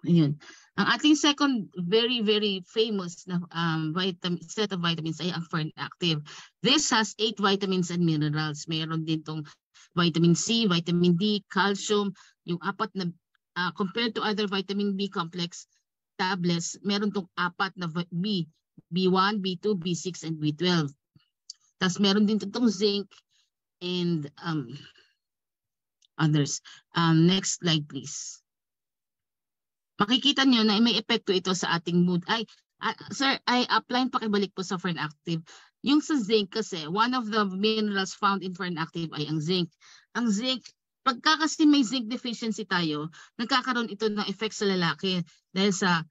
Ayun. Ang ating second very, very famous na set of vitamins ay ang Fern Active. This has 8 vitamins and minerals. Meron din tong vitamin C, vitamin D, calcium, yung apat na compared to other vitamin B complex tablets, meron tong apat na B1, B2, B6, and B12. Tapos meron din itong zinc and others. Next slide please. Makikita nyo na may epekto ito sa ating mood. Sir, apply pakibalik po sa Fern Active. Yung sa zinc kasi, one of the minerals found in Fern Active ay ang zinc. Ang zinc, pagka kasi may zinc deficiency tayo, nagkakaroon ito ng effect sa lalaki dahil sa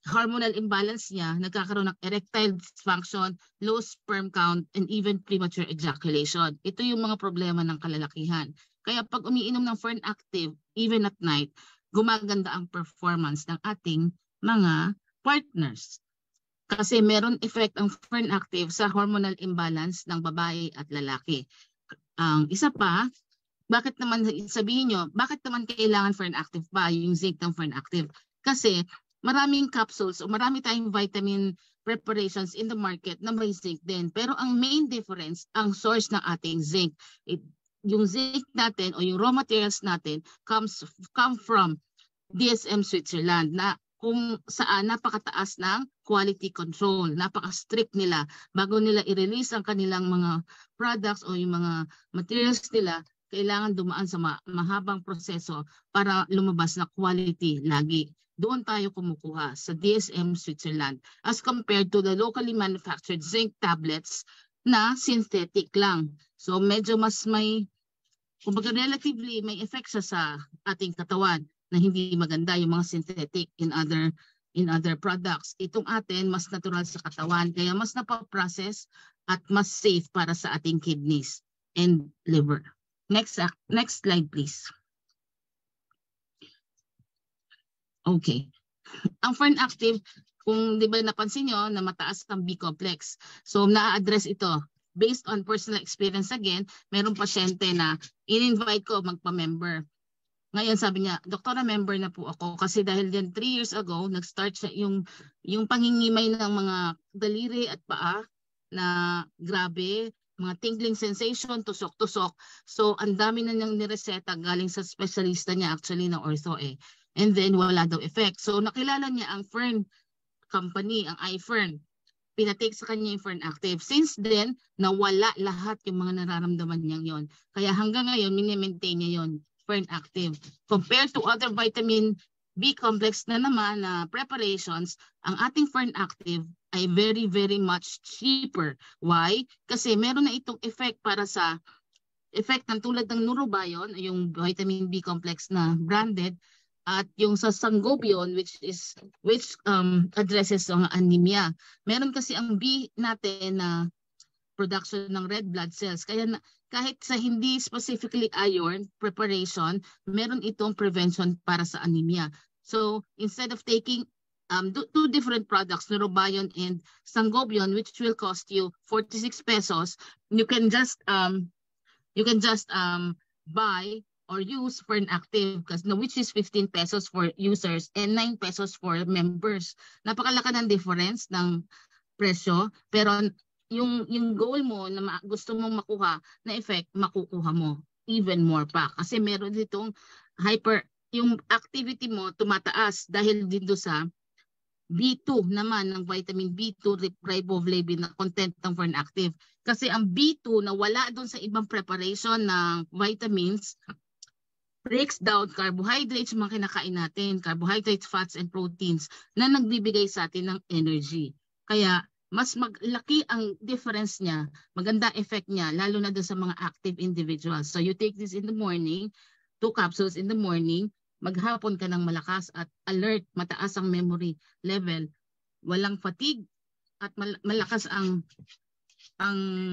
hormonal imbalance niya, nagkakaroon ng erectile dysfunction, low sperm count, and even premature ejaculation. Ito yung mga problema ng kalalakihan. Kaya pag umiinom ng Fern Active, even at night, gumaganda ang performance ng ating mga partners. Kasi meron effect ang Fern Active sa hormonal imbalance ng babae at lalaki. Ang isa pa, bakit naman sabihin nyo, bakit naman kailangan Fern Active pa yung zinc ng Fern Active? Kasi maraming capsules o marami tayong vitamin preparations in the market na may zinc din. Pero ang main difference, ang source ng ating zinc. Yung zinc natin o yung raw materials natin come from DSM Switzerland na kung saan napakataas ng quality control, napaka-strict nila bago nila i-release ang kanilang mga products o yung mga materials nila, kailangan dumaan sa mahabang proseso para lumabas na quality lagi. Doon tayo kumukuha sa DSM Switzerland as compared to the locally manufactured zinc tablets na synthetic lang. So medyo mas may, kumbaga relatively may effect sa ating katawan na hindi maganda yung mga synthetic in other products. Itong atin mas natural sa katawan kaya mas napaprocess at mas safe para sa ating kidneys and liver. Next slide please. Okay. Ang Fern Active, kung di ba napansin nyo na mataas ang B complex. So na-address ito based on personal experience again. Meron pasyente na in-invite ko magpa-member. Ngayon sabi niya, doktora, member na po ako kasi dahil yan 3 years ago, nag-start siya yung pangingimay ng mga daliri at paa na grabe, mga tingling sensation, tusok-tusok. So ang dami na niyang nireseta galing sa specialista niya actually na ortho eh. And then wala daw effect. So nakilala niya ang Fern company, ang iFern. Pinatake sa kanya yung Fern Active. Since then, nawala lahat yung mga nararamdaman niyang yon. Kaya hanggang ngayon, mini-maintain niya yon. Fern Active. Compared to other vitamin B complex na naman na preparations, ang ating Fern Active ay very, very much cheaper. Why? Kasi meron na itong effect para sa effect ng tulad ng Neurobion, yung vitamin B complex na branded, at yung sa Sangobion which addresses ang anemia. Meron kasi ang B natin na production ng red blood cells. Kaya kahit sa hindi specifically iron preparation, meron itong prevention para sa anemia. So instead of taking two different products, Neurobion and Sangobion, which will cost you 46 pesos, you can just buy or use Fern Active which is 15 pesos for users and 9 pesos for members. Napakalaki ng difference ng presyo, pero yung goal mo na gusto mong makuha na effect, makukuha mo even more pa. Kasi meron ditong yung activity mo tumataas dahil din do sa B2 naman ng vitamin B2 riboflavin na content ng Fern Active. Kasi ang B2 na wala doon sa ibang preparation ng vitamins, breaks down carbohydrates, mga kinakain natin, carbohydrates, fats, and proteins na nagbibigay sa atin ng energy. Kaya mas maglaki ang difference niya, maganda effect niya, lalo na doon sa mga active individuals. So you take this in the morning, 2 capsules in the morning, maghapon ka ng malakas at alert, mataas ang memory level, walang fatigue, at malakas ang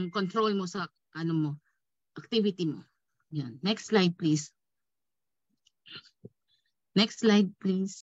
control mo sa activity mo. Yan. Next slide please. Next slide please.